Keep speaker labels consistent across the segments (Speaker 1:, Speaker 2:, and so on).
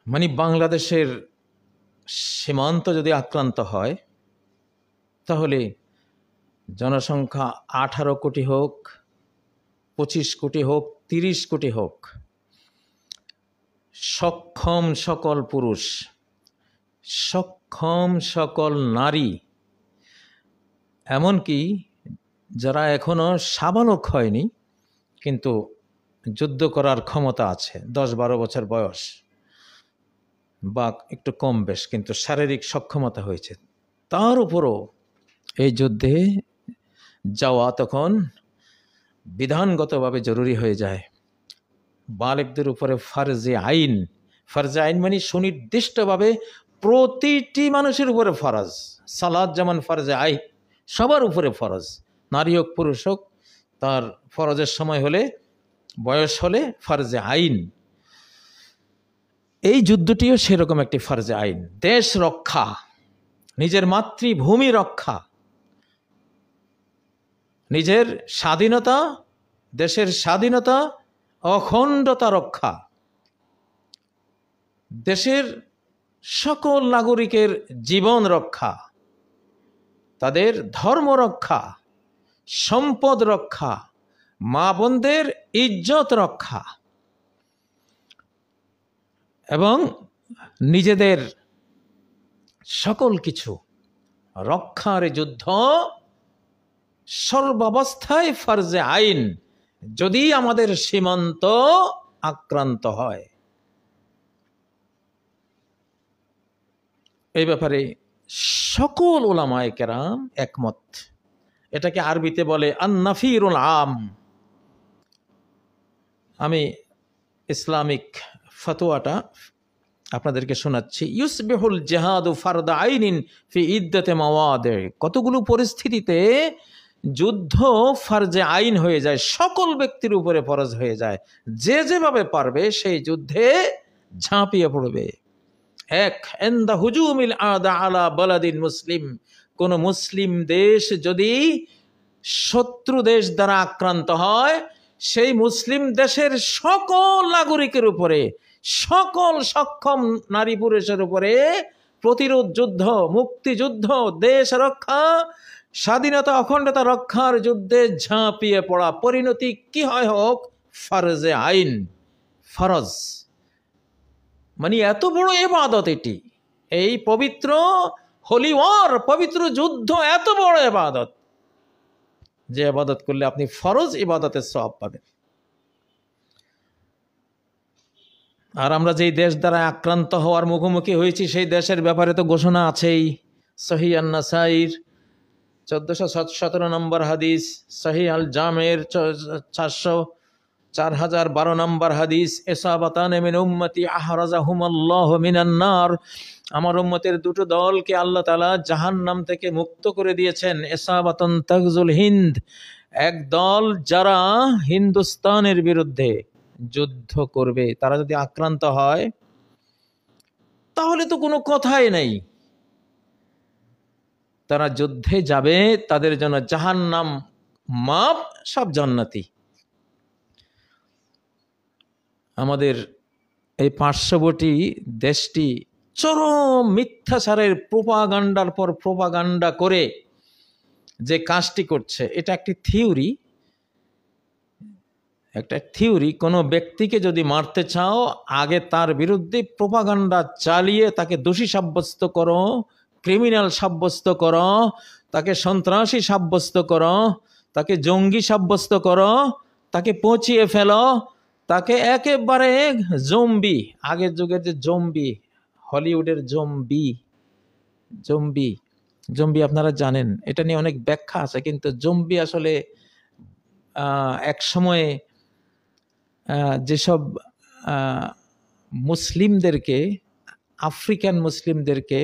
Speaker 1: মানে বাংলাদেশের সীমান্ত যদি আক্রান্ত হয়, তাহলে জনসংখ্যা 18 কোটি হোক, 25 কোটি হোক, 30 কোটি হোক, সক্ষম সকল পুরুষ, সক্ষম সকল নারী, এমনকি যারা এখনো সাবালক হয়নি কিন্তু যুদ্ধ করার ক্ষমতা আছে, 10-12 বছর বয়স বা একটু কম বেশ কিন্তু শারীরিক সক্ষমতা হয়েছে, তার উপরও এই যুদ্ধে যাওয়া তখন বিধানগতভাবে জরুরি হয়ে যায়। বালেগদের উপরে ফরজে আইন মানে সুনির্দিষ্টভাবে প্রতিটি মানুষের উপরে ফরজ। সালাত যেমন ফরজে আইন, সবার উপরে ফরজ, নারী হোক পুরুষ হোক, তার ফরজের সময় হলে, বয়স হলে ফরজে আইন। এই যুদ্ধটিও সেরকম একটি ফরজে আইন। দেশ রক্ষা, নিজের মাতৃভূমি রক্ষা, নিজের স্বাধীনতা, দেশের স্বাধীনতা, অখণ্ডতা রক্ষা, দেশের সকল নাগরিকের জীবন রক্ষা, তাদের ধর্ম রক্ষা, সম্পদ রক্ষা, মা বোনদের ইজ্জত রক্ষা এবং নিজেদের সকল কিছু রক্ষার যুদ্ধ সর্বাবস্থায় ফরজে আইন, যদি আমাদের সীমান্ত আক্রান্ত হয়। এই ব্যাপারে সকল উলামায়ে কেরাম একমত। এটাকে আরবিতে বলে আন-নাফিরুল আম। আমি ইসলামিক ফতোয়াটা আপনাদেরকে শোনাচ্ছি। ইউসবিহুল জিহাদু ফারদা আইনিন ফি ইদ্দাতি মাওয়াদি। কতগুলো পরিস্থিতিতে যুদ্ধ ফরজে আইন হয়ে যায়, সকল ব্যক্তির উপরে ফরজ হয়ে যায়, যে যেভাবে পারবে সেই যুদ্ধে ঝাঁপিয়ে পড়বে। এক, ইনদা হুজুমিল আদা আলা বালাদিন মুসলিম। কোন মুসলিম দেশ যদি শত্রু দেশ দ্বারা আক্রান্ত হয়, সেই মুসলিম দেশের সকল নাগরিকের উপরে, সকল সক্ষম নারী পুরুষের উপরে প্রতিরোধ যুদ্ধ, মুক্তিযুদ্ধ, দেশ রক্ষা, স্বাধীনতা অখণ্ডতা রক্ষার যুদ্ধে ঝাঁপিয়ে পড়া। পরিণতি কি হয় হোক, ফরজে আইন, ফরজ। মানে এত বড় ইবাদত এটি, এই পবিত্র হোলি ওয়ার, পবিত্র যুদ্ধ এত বড় ইবাদত, যে ইবাদত করলে আপনি ফরজ ইবাদতের সওয়াব পাবেন। আর আমরা যেই দেশ দ্বারা আক্রান্ত হওয়ার মুখোমুখি হয়েছি, সেই দেশের ব্যাপারে তো ঘোষণা আছেই। সহিহ আন-নাসাইর 1417 নম্বর হাদিস, সহিহ আল জামের 4012 নম্বর হাদিস, ইসাবাতান মিন উম্মতি আহরাজাহুমুল্লাহু মিনান নার। আমার উম্মতের দুটো দলকে আল্লাহ তাআলা জাহান্নাম থেকে মুক্ত করে দিয়েছেন। ইসাবাতুন তাগজুল হিন্দ, এক দল যারা হিন্দুস্তানের বিরুদ্ধে যুদ্ধ করবে, তারা যদি আক্রান্ত হয় তাহলে তো কোনো কথাই নেই, তারা যুদ্ধে যাবে, তাদের জন্য জাহান্নাম মাপ, সব জান্নাতি। আমাদের এই পার্শ্ববর্তী দেশটি চরম মিথ্যাচারের প্রোপাগান্ডার পর প্রোপাগান্ডা করে যে কাজটি করছে, এটা একটি থিওরি, একটা থিওরি। কোনো ব্যক্তিকে যদি মারতে চাও, আগে তার বিরুদ্ধে প্রোপাগান্ডা চালিয়ে তাকে দোষী সাব্যস্ত করো, ক্রিমিনাল সাব্যস্ত করো, তাকে সন্ত্রাসী সাব্যস্ত করো, তাকে জঙ্গি সাব্যস্ত করো, তাকে পচিয়ে ফেলো, তাকে একেবারে জম্বি, আগের যুগের যে জম্বি, হলিউডের জম্বি, জম্বি জম্বি আপনারা জানেন, এটা নিয়ে অনেক ব্যাখ্যা আছে, কিন্তু জম্বি আসলে এক সময়ে যেসব মুসলিমদেরকে, আফ্রিকান মুসলিমদেরকে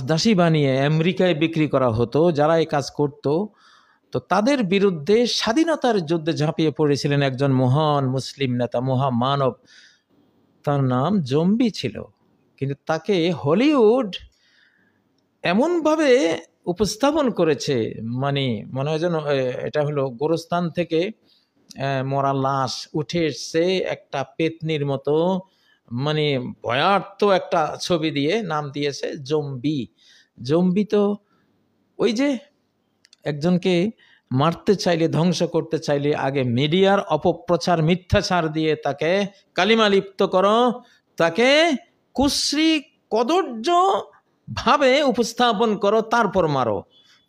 Speaker 1: দাসী বানিয়ে আমেরিকায় বিক্রি করা হতো, যারা এই কাজ করত, তো তাদের বিরুদ্ধে স্বাধীনতার যুদ্ধে ঝাঁপিয়ে পড়েছিলেন একজন মহান মুসলিম নেতা, মহামানব, তার নাম জম্বি ছিল। কিন্তু তাকে হলিউড এমনভাবে উপস্থাপন করেছে, মানে মনে হয় যেন এটা হলো গোরস্থান থেকে মরা লাশ উঠে এসছে একটা পেতনির মতো, মানে ভয়ার্থ একটা ছবি দিয়ে নাম দিয়েছে জম্বি। জম্বি তো ওই যে একজনকে মারতে চাইলে, ধ্বংস করতে চাইলে আগে মিডিয়ার অপপ্রচার মিথ্যাচার দিয়ে তাকে কালিমা লিপ্ত করো, তাকে কুশ্রী কদর্য ভাবে উপস্থাপন করো, তারপর মারো,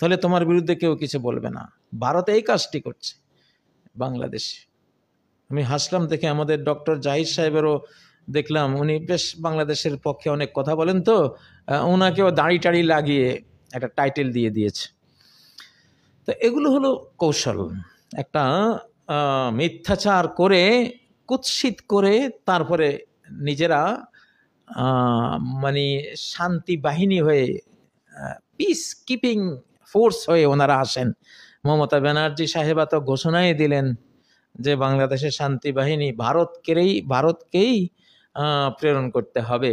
Speaker 1: তাহলে তোমার বিরুদ্ধে কেউ কিছু বলবে না। ভারত এই কাজটি করছে বাংলাদেশে। আমি হাসলাম দেখে, আমাদের ডক্টর জাহিদ সাহেবেরও দেখলাম, উনি বেশ বাংলাদেশের পক্ষে অনেক কথা বলেন, তো ওনাকেও দাড়ি টাড়ি লাগিয়ে একটা টাইটেল দিয়ে দিয়েছে। তো এগুলো হলো কৌশল, একটা মিথ্যাচার করে, কুৎসিত করে, তারপরে নিজেরা মানে শান্তি বাহিনী হয়ে, পিস কিপিং ফোর্স হয়ে ওনারা আসেন। মমতা ব্যানার্জি সাহেবা তো ঘোষণাই দিলেন যে বাংলাদেশের শান্তি বাহিনী ভারতকেই প্রেরণ করতে হবে।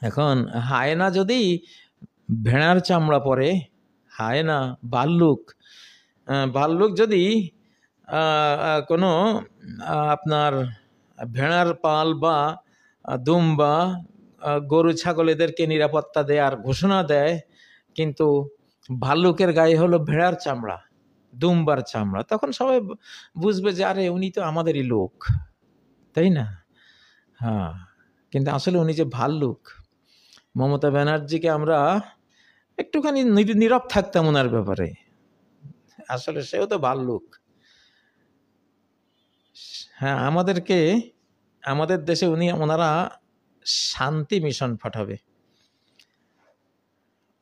Speaker 1: এখন হায়না যদি ভেড়ার চামড়া পরে, হায়না ভাল্লুক যদি কোনো আপনার ভেড়ার পাল বা দুম্বা গরু ছাগল এদেরকে নিরাপত্তা দেওয়ার ঘোষণা দেয়, কিন্তু ভাল্লুকের গায়ে হলো ভেড়ার চামড়া, দুম্বার চামড়া, তখন সবাই বুঝবে যে আরে উনি তো আমাদেরই লোক, তাই না? হ্যাঁ, কিন্তু আসলে উনি যে ভাল্লুক। মমতা ব্যানার্জিকে আমরা একটুখানি নীরব থাকতাম ওনার ব্যাপারে, আসলে সেও তো ভাল্লুক। হ্যাঁ, আমাদের দেশে ওনারা শান্তি মিশন পাঠাবে।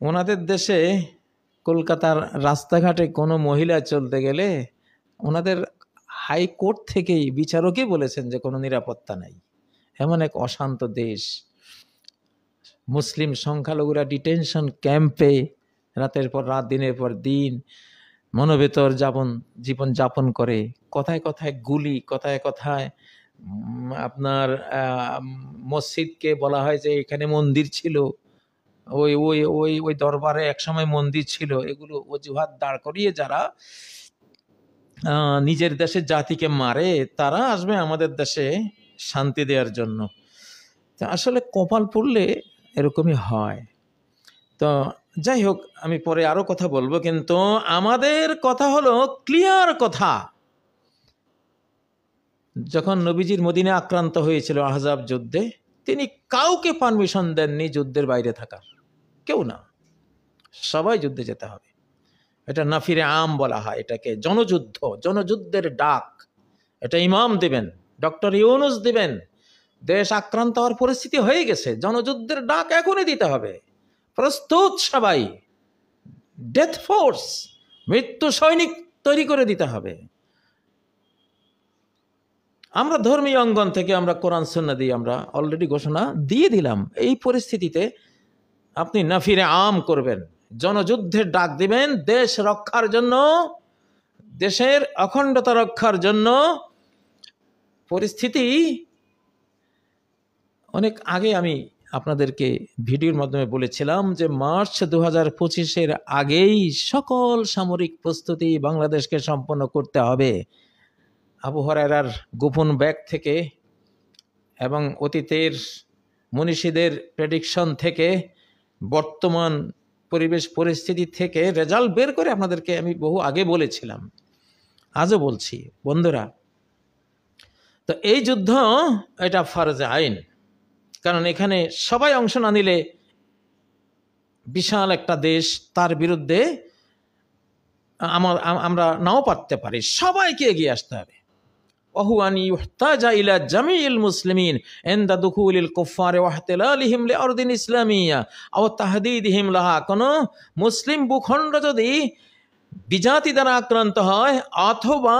Speaker 1: ওনাদের দেশে কলকাতার রাস্তাঘাটে কোনো মহিলা চলতে গেলে ওনাদের হাইকোর্ট থেকেই বিচারকই বলেছেন যে কোনো নিরাপত্তা নাই। এমন এক অশান্ত দেশ। মুসলিম সংখ্যালঘুরা ডিটেনশন ক্যাম্পে রাতের পর রাত, দিনের পর দিন মনোবেতর জীবন যাপন করে। কথায় কথায় গুলি, কথায় কথায় আপনার মসজিদকে বলা হয় যে এখানে মন্দির ছিল, ওই ওই ওই ওই দরবারে একসময় মন্দির ছিল। এগুলো অজুহাত দাঁড় করিয়ে যারা নিজের দেশের জাতিকে মারে, তারা আসবে আমাদের দেশে শান্তি দেওয়ার জন্য। তো আসলে কপাল পড়লে এরকমই হয়। তো যাই হোক, আমি পরে আরো কথা বলবো, কিন্তু আমাদের কথা হলো ক্লিয়ার কথা। যখন নবীজির মদিনা আক্রান্ত হয়েছিল আহজাব যুদ্ধে, তিনি কাউকে পারমিশন দেননি যুদ্ধের বাইরে থাকার, কেউ না, সবাই যুদ্ধে যেতে হবে। এটা নাফিরে আম বলা হয়, এটাকে জনযুদ্ধের ডাক। এটা ইমাম দিবেন, ডক্টর ইউনুস দিবেন। দেশ আক্রান্ত হওয়ার পরিস্থিতি হয়ে গেছে, জনযুদ্ধের ডাক এখনই দিতে হবে। প্রস্তুত সবাই, ডেথ ফোর্স, মৃত্যু সৈনিক তৈরি করে দিতে হবে। আমরা ধর্মীয় অঙ্গন থেকে আমরা কোরআন সুন্নাহ দিয়ে আমরা অলরেডি ঘোষণা দিয়ে দিলাম। এই পরিস্থিতিতে আপনি নাফিরে আম করবেন, জনযুদ্ধের ডাক দিবেন, দেশ রক্ষার জন্য, দেশের অখণ্ডতা রক্ষার জন্য। পরিস্থিতি অনেক আগে আমি আপনাদেরকে ভিডিওর মাধ্যমে বলেছিলাম যে মার্চ 2025-এর আগেই সকল সামরিক প্রস্তুতি বাংলাদেশকে সম্পন্ন করতে হবে। আবু হুরায়রার গোপন ব্যাগ থেকে এবং অতীতের মনীষীদের প্রেডিকশন থেকে, বর্তমান পরিবেশ পরিস্থিতি থেকে রেজাল্ট বের করে আপনাদেরকে আমি বহু আগে বলেছিলাম, আজও বলছি বন্ধুরা। তো এই যুদ্ধ এটা ফরজে আইন, কারণ এখানে সবাই অংশ না নিলে বিশাল একটা দেশ, তার বিরুদ্ধে আমরা নাও পারতে পারি। সবাইকে এগিয়ে আসতে হবে। ওহুয়ানি ইহতাজা ইলা জামিল মুসলিমিন ইনদা দুখুলিল কুফার ওয়া ইহতিলালিহিম লিআরদিন ইসলামিয়া আও তাহদীদিহিম লাহা। কোন মুসলিম ভূখণ্ড যদি বিজাতি দ্বারা আক্রান্ত হয় অথবা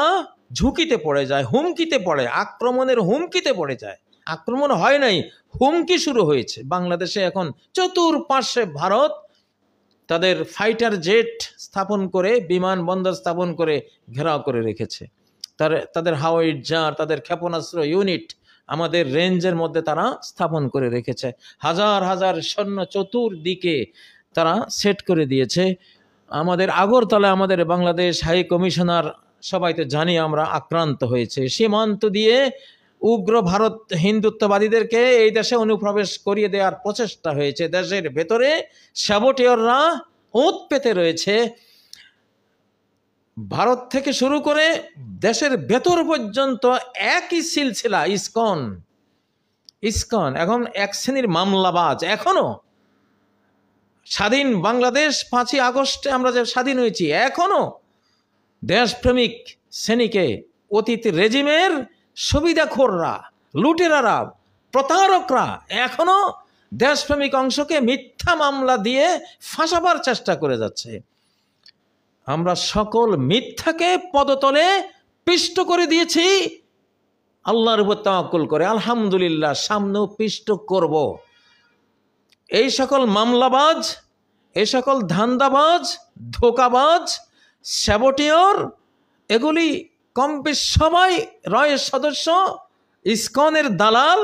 Speaker 1: ঝুঁকিতে পড়ে যায়, হুমকিতে পড়ে, আক্রমণের হুমকিতে পড়ে যায়, আক্রমণ হয় নাই, হুমকি শুরু হয়েছে। বাংলাদেশে এখন চতুর্পার্শ্বে ভারত তাদের ফাইটার জেট স্থাপন করে, বিমানবন্দর স্থাপন করে ঘেরাও করে রেখেছে। তাদের হাওয়াই জার, তাদের ক্ষেপণাস্ত্র ইউনিট আমাদের রেঞ্জের মধ্যে তারা স্থাপন করে রেখেছে। হাজার হাজার সৈন্য চতুর্দিকে তারা সেট করে দিয়েছে। আমাদের আগরতলা আমাদের বাংলাদেশ হাই কমিশনার সবাই তো জানি আমরা আক্রান্ত হয়েছে। সীমান্ত দিয়ে উগ্র ভারত হিন্দুত্ববাদীদেরকে এই দেশে অনুপ্রবেশ করিয়ে দেওয়ার প্রচেষ্টা হয়েছে। দেশের ভেতরে সাবটেয়ররা ওঁত পেতে রয়েছে। ভারত থেকে শুরু করে দেশের ভেতর পর্যন্ত একই সিলসিলা। ইসকন এখন এক শ্রেণীর মামলাবাজ। এখনো স্বাধীন বাংলাদেশ 5ই আগস্টে আমরা যে স্বাধীন হয়েছি, এখনো দেশপ্রেমিক শ্রেণীকে অতীত রেজিমের সুবিধাখোররা, লুটেরারা, প্রতারকরা এখনো দেশপ্রেমিক অংশকে মিথ্যা মামলা দিয়ে ফাঁসাবার চেষ্টা করে যাচ্ছে। আমরা সকল মিথ্যাকে পদতলে পিষ্ট করে দিয়েছি আল্লাহর উপর তাওয়াক্কুল করে। আলহামদুলিল্লাহ, সামনেও পিষ্ট করব। এই সকল মামলাবাজ, এই সকল ধান্দাবাজ, ধোকাবাজ, স্যাবটিয়র, এগুলি কম বেশ সবাই রয়ের সদস্য, ইসকনের দালাল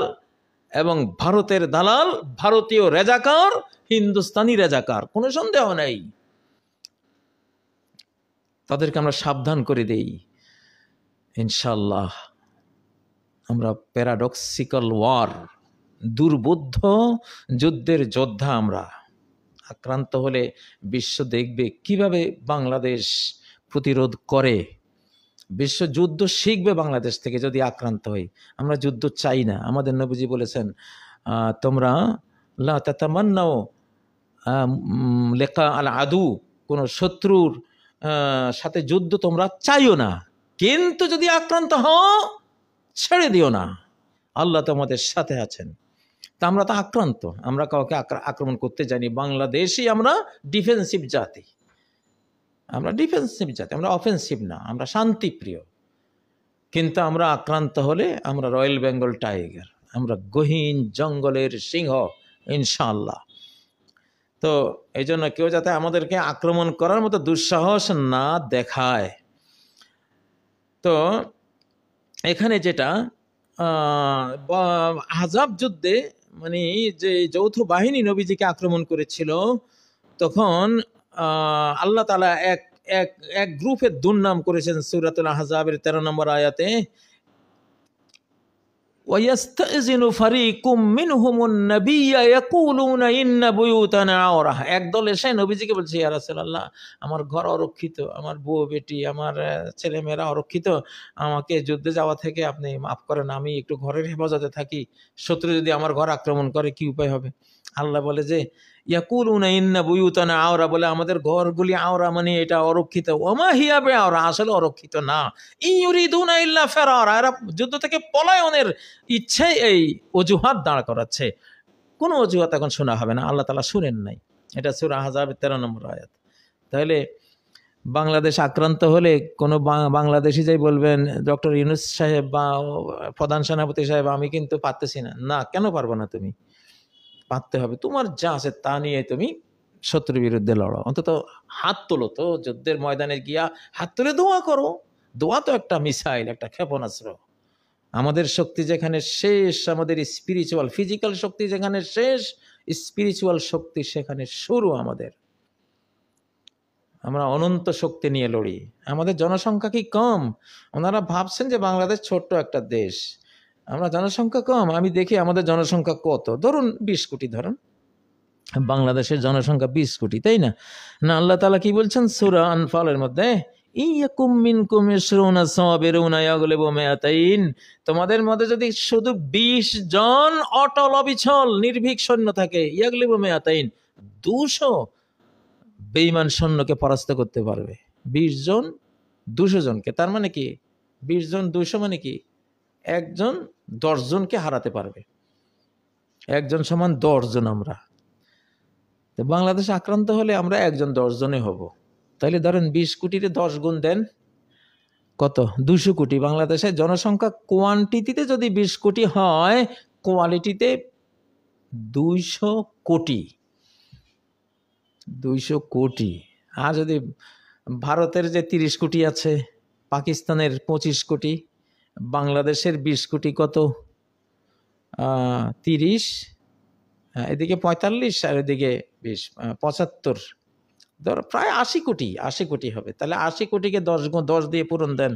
Speaker 1: এবং ভারতের দালাল, ভারতীয় রেজাকার, হিন্দুস্তানি রেজাকার, কোনো সন্দেহ নেই। তাদেরকে আমরা সাবধান করে দেই। ইনশাল্লাহ আমরা প্যারাডক্সিক্যাল ওয়ার, দুর্বোধ্য যুদ্ধের যোদ্ধা আমরা। আক্রান্ত হলে বিশ্ব দেখবে কিভাবে বাংলাদেশ প্রতিরোধ করে। বিশ্ব যুদ্ধ শিখবে বাংলাদেশ থেকে যদি আক্রান্ত হই। আমরা যুদ্ধ চাই না। আমাদের নবীজি বলেছেন, তোমরা লা তাতামান্নাও লিকা আল আদু, কোনো শত্রুর সাথে যুদ্ধ তোমরা চাইও না, কিন্তু যদি আক্রান্ত হও ছেড়ে দিও না, আল্লাহ তোমাদের সাথে আছেন। তা আমরা তো আক্রান্ত, আমরা কাউকে আক্রমণ করতে জানি। বাংলাদেশই আমরা ডিফেন্সিভ জাতি, আমরা ডিফেন্সিভ জাতি, আমরা অফেন্সিভ না, আমরা শান্তিপ্রিয়। কিন্তু আমরা আক্রান্ত হলে আমরা রয়্যাল বেঙ্গল টাইগার, আমরা গহীন জঙ্গলের সিংহ ইনশাআল্লাহ। তো এই জন্য কেউ যাতে আমাদেরকে আক্রমণ করার মতো দুঃসাহস না দেখায়। তো এখানে যেটা আহজাব যুদ্ধে মানে যে যৌথ বাহিনী নবীজিকে আক্রমণ করেছিল, তখন আল্লাহ তাআলা এক গ্রুপের দুর্নাম করেছেন সূরাতুল আহজাবের 13 নম্বর আয়াতে, ওয়ায়াস্তাযিনু ফারিকুম মিনহুমুন নাবিয়্যা ইয়াকুলুনা ইন্না বুয়ুতানা আওরা। একদল এসে নবীজিকে বলছে, ইয়া রাসূলুল্লাহ, আমার ঘর অরক্ষিত, আমার বউ বেটি, আমার ছেলেমেয়েরা অরক্ষিত, আমাকে যুদ্ধে যাওয়া থেকে আপনি মাফ করেন, আমি একটু ঘরের হেফাজতে থাকি, শত্রু যদি আমার ঘর আক্রমণ করে কি উপায় হবে? আল্লাহ বলে যে ইয়াকুলুনা ইন্না বুয়ুতানা আওরা, বলে আমাদের ঘরগুলি আওরা মানে এটা অরক্ষিত। ওমা হিয়া বিআওরা, আসলে অরক্ষিত না। ইউরিদুনা ইল্লা ফিরারা, এরা যুদ্ধ থেকে পলায়নের ইচ্ছে এই অজুহাত দাঁড় করাচ্ছে। কোনো অজুহাত এখন শোনা হবে না, আল্লাহ তাআলা শুনেন নাই। এটা সূরা আহজাবের 13 নম্বর আয়াত। তাহলে বাংলাদেশ আক্রান্ত হলে কোনো বাংলাদেশি যাই বলবেন, ডক্টর ইউনূস সাহেব বা প্রধান সেনাপতি সাহেব আমি কিন্তু পারতেছি না, না কেন পারবো না? তুমি পারতে হবে, তোমার যা আছে তা নিয়ে তুমি শত্রুর বিরুদ্ধে লড়ো, অন্তত হাত তোলো তো, যুদ্ধের ময়দানে গিয়া হাত তুলে দোয়া করো। দোয়া তো একটা মিসাইল, একটা ক্ষেপণাস্ত্র। আমাদের শক্তি যেখানে শেষ, আমাদের স্পিরিচুয়াল, ফিজিক্যাল শক্তি যেখানে শেষ, স্পিরিচুয়াল শক্তি সেখানে শুরু আমাদের। আমরা অনন্ত শক্তি নিয়ে লড়ি। আমাদের জনসংখ্যা কি কম? ওনারা ভাবছেন যে বাংলাদেশ ছোট্ট একটা দেশ, আমরা জনসংখ্যা কম। আমি দেখি আমাদের জনসংখ্যা কত, ধরুন 20 কোটি, ধরুন বাংলাদেশের জনসংখ্যা 20 কোটি, তাই না? না, আল্লাহ তাআলা কি বলছেন সূরা আনফালের মধ্যে, ইয়াকুম মিনকুম 20 সাবিরুনা ইয়াগলিবু মিআতাইন, তোমাদের মধ্যে যদি শুধু 20 জন অটল অবিচল নির্ভীক সৈন্য থাকে, ইয়াগলিবু মিআতাইন, 200 বেঈমান সৈন্যকে পরাস্ত করতে পারবে। 20 জন 200 জনকে, তার মানে কি 20 জন 200 মানে কি একজন 10 জনকে হারাতে পারবে। একজন সমান 10 জন। আমরা তো বাংলাদেশ আক্রান্ত হলে আমরা একজন 10 জনে হব। তাহলে ধরেন 20 কোটিতে 10 গুণ দেন, কত? 200 কোটি। বাংলাদেশের জনসংখ্যা কোয়ান্টিটিতে যদি 20 কোটি হয়, কোয়ালিটিতে 200 কোটি। 200 কোটি। আর যদি ভারতের যে 30 কোটি আছে, পাকিস্তানের 25 কোটি, বাংলাদেশের 20 কোটি, কত? 30, এদিকে 45 আর এদিকে 20, 75। ধর প্রায় 80 কোটি, 80 কোটি হবে। তাহলে 80 কোটিকে 10 দিয়ে পূরণ দেন,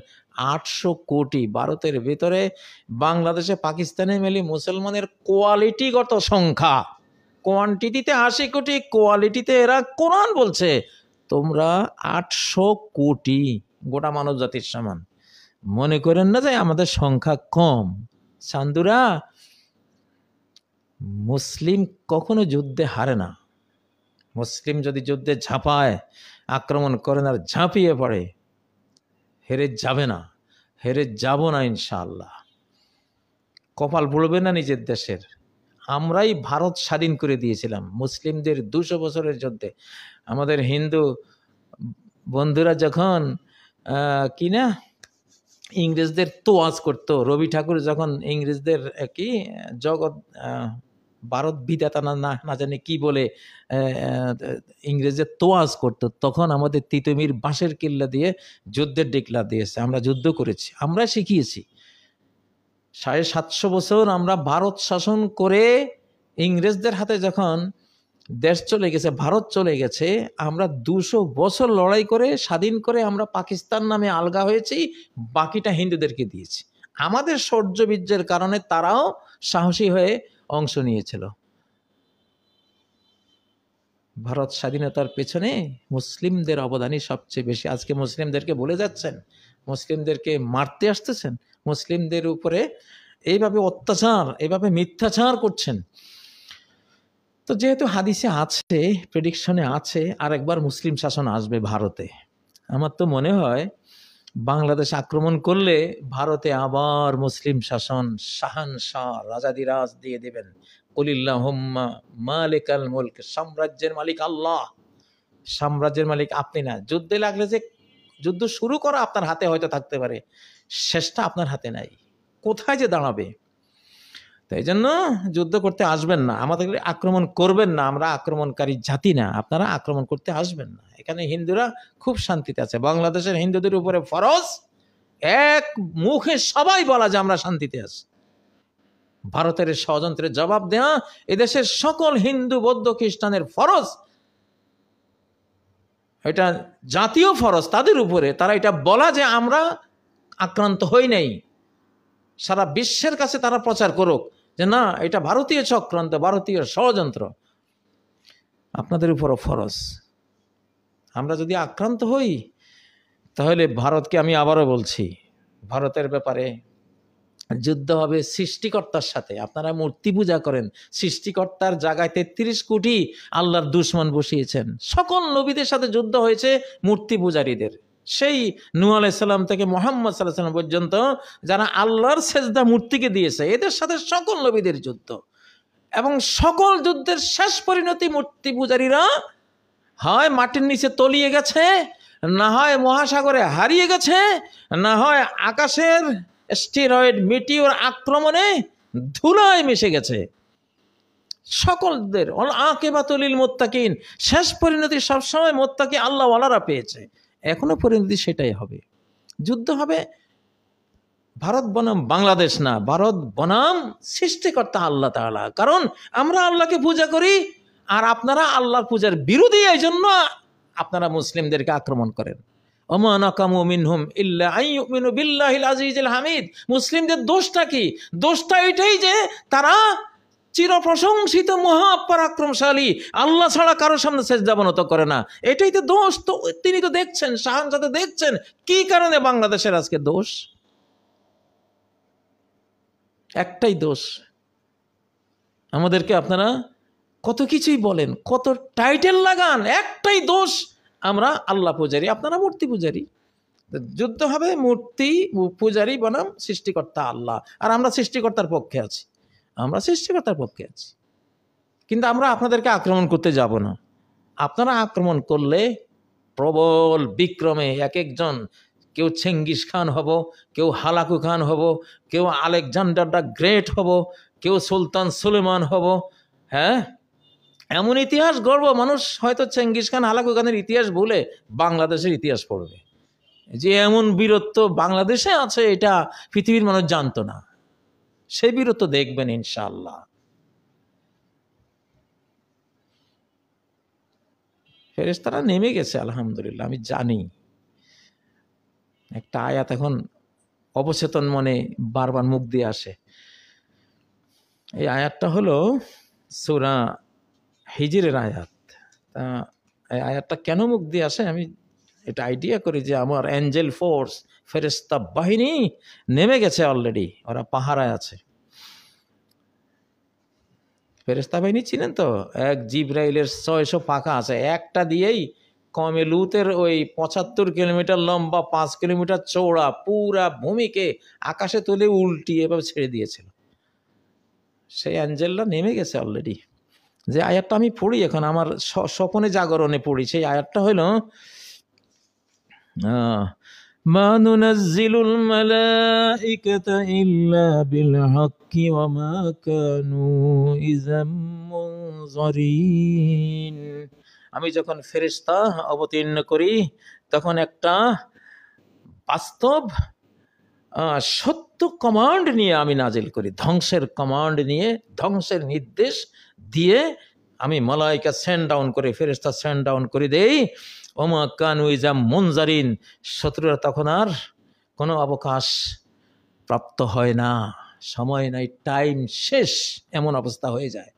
Speaker 1: 800 কোটি। ভারতের ভিতরে বাংলাদেশে পাকিস্তানে মিলে মুসলমানের কোয়ালিটিগত সংখ্যা, কোয়ান্টিটিতে 80 কোটি, কোয়ালিটিতে এরা কোরআন বলছে তোমরা 800 কোটি, গোটা মানব জাতির সমান। মনে করেন না যে আমাদের সংখ্যা কম। সান্দুরা, মুসলিম কখনো যুদ্ধে হারে না। মুসলিম যদি যুদ্ধে ঝাঁপায়, আক্রমণ করেন আর ঝাঁপিয়ে পড়ে, হেরে যাবে না, হেরে যাব না ইনশাআল্লাহ। কপাল পুড়বে না নিজের দেশের। আমরাই ভারত স্বাধীন করে দিয়েছিলাম মুসলিমদের 200 বছরের যুদ্ধে। আমাদের হিন্দু বন্ধুরা যখন কি না ইংরেজদের তোয়াজ করতো, রবি ঠাকুর যখন ইংরেজদের কি জগৎ ভারত বিধাতা না জানে কি বলে ইংরেজদের তোয়াজ করতো, তখন আমাদের তিতুমির বাঁশের কিল্লা দিয়ে যুদ্ধের ডিক্লার দিয়েছে। আমরা যুদ্ধ করেছি, আমরা শিখিয়েছি। 750 বছর আমরা ভারত শাসন করে ইংরেজদের হাতে যখন দেশ চলে গেছে, ভারত চলে গেছে, আমরা 200 বছর লড়াই করে স্বাধীন করে আমরা পাকিস্তান নামে আলগা হয়েছি, বাকিটা হিন্দুদেরকে দিয়েছি। আমাদের শৌর্য বীর্যের কারণে তারাও সাহসী হয়ে অংশ নিয়েছিল। ভারত স্বাধীনতার পেছনে মুসলিমদের অবদানই সবচেয়ে বেশি। আজকে মুসলিমদেরকে বলে যাচ্ছেন, মুসলিমদেরকে মারতে আসতেছেন, মুসলিমদের উপরে এইভাবে অত্যাচার, এইভাবে মিথ্যাচার করছেন। তো যেহেতু হাদিসে আছে, প্রেডিকশনে আছে আরেকবার মুসলিম শাসন আসবে ভারতে, আমার তো মনে হয় বাংলাদেশ আক্রমণ করলে ভারতে আবার মুসলিম শাসন, শাহানশাহ, রাজাদিরাজ দিয়ে দেবেন। কুলিল্লাহুম্মা মালিকাল মুলক, সাম্রাজ্যের মালিক আল্লাহ, সাম্রাজ্যের মালিক আপনি না। যুদ্ধে লাগলে যে যুদ্ধ শুরু করা আপনার হাতে হয়তো থাকতে পারে, শেষটা আপনার হাতে নাই, কোথায় যে দাঁড়াবে। তাই জন্য যুদ্ধ করতে আসবেন না, আমাদের আক্রমণ করবেন না, আমরা আক্রমণকারী জাতি না, আপনারা আক্রমণ করতে আসবেন না। এখানে হিন্দুরা খুব শান্তিতে আছে। বাংলাদেশের হিন্দুদের উপরে ফরজ, এক মুখে সবাই বলা যে আমরা শান্তিতে আছি। ভারতের ষড়যন্ত্রের জবাব দেওয়া এদেশের সকল হিন্দু, বৌদ্ধ, খ্রিস্টানের ফরজ, এটা জাতীয় ফরজ তাদের উপরে। তারা এটা বলা যে আমরা আক্রান্ত হই নাই, সারা বিশ্বের কাছে তারা প্রচার করুক যে না, এটা ভারতীয় চক্রান্ত, ভারতীয় ষড়যন্ত্র। আপনাদের উপরও ফরজ। আমরা যদি আক্রান্ত হই তাহলে ভারতকে, আমি আবারও বলছি, ভারতের ব্যাপারে যুদ্ধ হবে সৃষ্টিকর্তার সাথে। আপনারা মূর্তি পূজা করেন, সৃষ্টিকর্তার জায়গায় 33 কোটি আল্লাহর দুশমন বসিয়েছেন। সকল নবীদের সাথে যুদ্ধ হয়েছে মূর্তি পূজারীদের, সেই নূহ আলাইহিস সালাম থেকে মুহাম্মদ সাল্লাল্লাহু আলাইহি ওয়াসাল্লাম পর্যন্ত যারা আল্লাহর সেজদা মূর্তিকে দিয়েছে, এদের সাথে সকল নবীদের যুদ্ধ। এবং সকল যুদ্ধের শেষ পরিণতি মূর্তি পূজারীরা হয় মাটির নিচে তলিয়ে গেছে, না হয় মহাসাগরে হারিয়ে গেছে, না হয় আকাশের স্টেরয়েড মিটিওর আক্রমণে ধুলায় মিশে গেছে। সকলদের আকিবাতুল লিল মুত্তাকিন, শেষ পরিণতি সবসময় মুত্তাকি আল্লাহওয়ালারা পেয়েছে। এখনো পরিণতি সেটাই হবে। যুদ্ধ হবে ভারত বনাম বাংলাদেশ না, ভারত বনাম সৃষ্টিকর্তা আল্লাহ তাআলা। কারণ আমরা আল্লাহকে পূজা করি আর আপনারা আল্লাহর পূজার বিরোধী, এই জন্য আপনারা মুসলিমদেরকে আক্রমণ করেন। ওমা নাকামু মিনহুম ইল্লা আইয়ুমিনু বিল্লাহিল আজিজিল হামিদ। মুসলিমদের দোষটা কি? দোষটা এটাই যে তারা চিরপ্রশংসিত মহাপরাক্রমশালী আল্লাহ ছাড়া কারোর সামনে সেজদা অবনত করে না। এটাই তো দোষ। তো তিনি তো দেখছেন, শাহানশাহ দেখছেন কি কারণে বাংলাদেশের আজকে দোষ। একটাই দোষ। আমাদেরকে আপনারা কত কিছুই বলেন, কত টাইটেল লাগান, একটাই দোষ, আমরা আল্লাহ পূজারী, আপনারা মূর্তি পূজারী। যুদ্ধ হবে মূর্তি পূজারী বনাম সৃষ্টিকর্তা আল্লাহ। আর আমরা সৃষ্টিকর্তার পক্ষে আছি, আমরা সৃষ্টিকর্তার পক্ষে আছি। কিন্তু আমরা আপনাদেরকে আক্রমণ করতে যাব না। আপনারা আক্রমণ করলে প্রবল বিক্রমে এক একজন, কেউ চেঙ্গিস খান হব, কেউ হালাকু খান হব, কেউ আলেকজান্ডার দ্য গ্রেট হব, কেউ সুলতান সুলেমান হব। হ্যাঁ, এমন ইতিহাস গড়ব, মানুষ হয়তো চেঙ্গিস খান, হালাকু খানের ইতিহাস ভুলে বাংলাদেশের ইতিহাস পড়বে, যে এমন বীরত্ব বাংলাদেশে আছে এটা পৃথিবীর মানুষ জানতো না। সেই বীরত্ব দেখবেন ইনশাআল্লাহ। ফেরেশতারা নেমে গেছে আলহামদুলিল্লাহ, আমি জানি। একটা আয়াত এখন অবচেতন মনে বারবার মুখ দিয়ে আসে। এই আয়াতটা হলো সূরা হিজরের আয়াত। এই আয়াতটা কেন মুখ দিয়ে আসে আমি এটা আইডিয়া করি যে আমার অ্যাঞ্জেল ফোর্স, ফেরেশতা বাহিনী নেমে গেছে অলরেডি, ওরা পাহারায় আছে। ফেরেশতা বাহিনী চিনেন তো, এক জিবরাইলের 600 পাখা আছে, একটা দিয়েই কমে লুতের ওই 75 কিলোমিটার লম্বা 5 কিলোমিটার চৌড়া পুরা ভূমিকে আকাশে তুলে উল্টিয়ে এভাবে ছেড়ে দিয়েছিল। সেই অ্যাঞ্জেলরা নেমে গেছে অলরেডি। যে আয়াতটা আমি পড়ি এখন, আমার স্বপনে জাগরণে পড়ি, সেই আয়াতটা হলো মা নুনাজ্জিলুল মালাইকাতা ইল্লা বিল হাক্কি ওয়া মা কানু ইযাম মুনযারিন। আমি যখন ফেরেশতা অবতীর্ণ করি তখন একটা বাস্তব সত্য কমান্ড নিয়ে আমি নাজিল করি, ধ্বংসের কমান্ড নিয়ে, ধ্বংসের নির্দেশ দিয়ে আমি মালাইকা সেন্ড ডাউন করে, ফেরেশতা সেন্ড ডাউন করে দেই। ওমা কানু ইযাম মুনযারিন, শত্রুরা তখন আর কোনো অবকাশ প্রাপ্ত হয় না, সময় নাই, টাইম শেষ, এমন অবস্থা হয়ে যায়।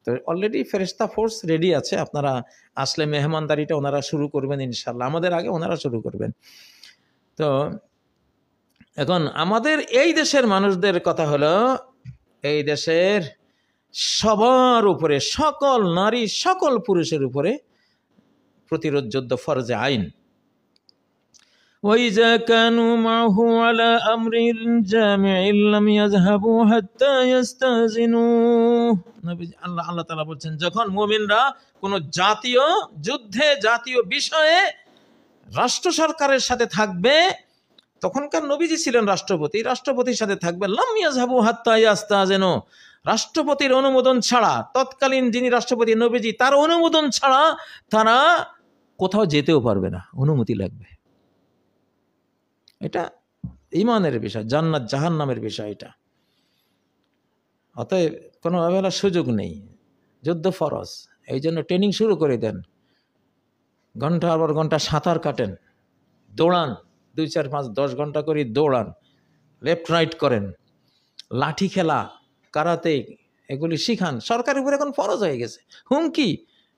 Speaker 1: তো অলরেডি ফেরেশতা ফোর্স রেডি আছে, আপনারা আসলে মেহমানদারিটা ওনারা শুরু করবেন ইনশাল্লাহ, আমাদের আগে ওনারা শুরু করবেন। তো এখন আমাদের এই দেশের মানুষদের কথা হলো, এই দেশের সবার উপরে, সকল নারী সকল পুরুষের উপরে প্রতিরোধ যুদ্ধ ফরজে আইন। وَإِذَا كَانُوا مَعَهُ عَلَى أَمْرٍ جَامِعٍ لَمْ يَذْهَبُوا حَتَّى يَسْتَأْذِنُوهُ। আল্লাহ তাআলা বলছেন, যখন মুমিনরা কোনো জাতীয় যুদ্ধে, জাতীয় বিষয়ে রাষ্ট্র সরকারের সাথে থাকবে, তখনকার নবীজি ছিলেন রাষ্ট্রপতি, রাষ্ট্রপতির সাথে থাকবে, লাম ইয়াযহাবু হাত্তা ইয়াস্তাযিনু, রাষ্ট্রপতির অনুমোদন ছাড়া, তৎকালীন যিনি রাষ্ট্রপতি নবীজি, তার অনুমোদন ছাড়া তারা কোথাও যেতেও পারবে না, অনুমতি লাগবে। এটা ঈমানের বিষয়, জান্নাত জাহান্নামের বিষয় এটা। অতএব কোনো অবহেলার সুযোগ নেই, যুদ্ধ ফরজ, এই জন্য ট্রেনিং শুরু করে দেন, ঘন্টার পর ঘন্টা সাঁতার কাটেন, দৌড়ান, 2, 4, 5, 10 ঘন্টা করে দৌড়ান, লেফট রাইট করেন, লাঠি খেলা, কারাতে, এগুলি শিখান। সরকারের উপর এখন ফরজ হয়ে গেছে। হুমকি,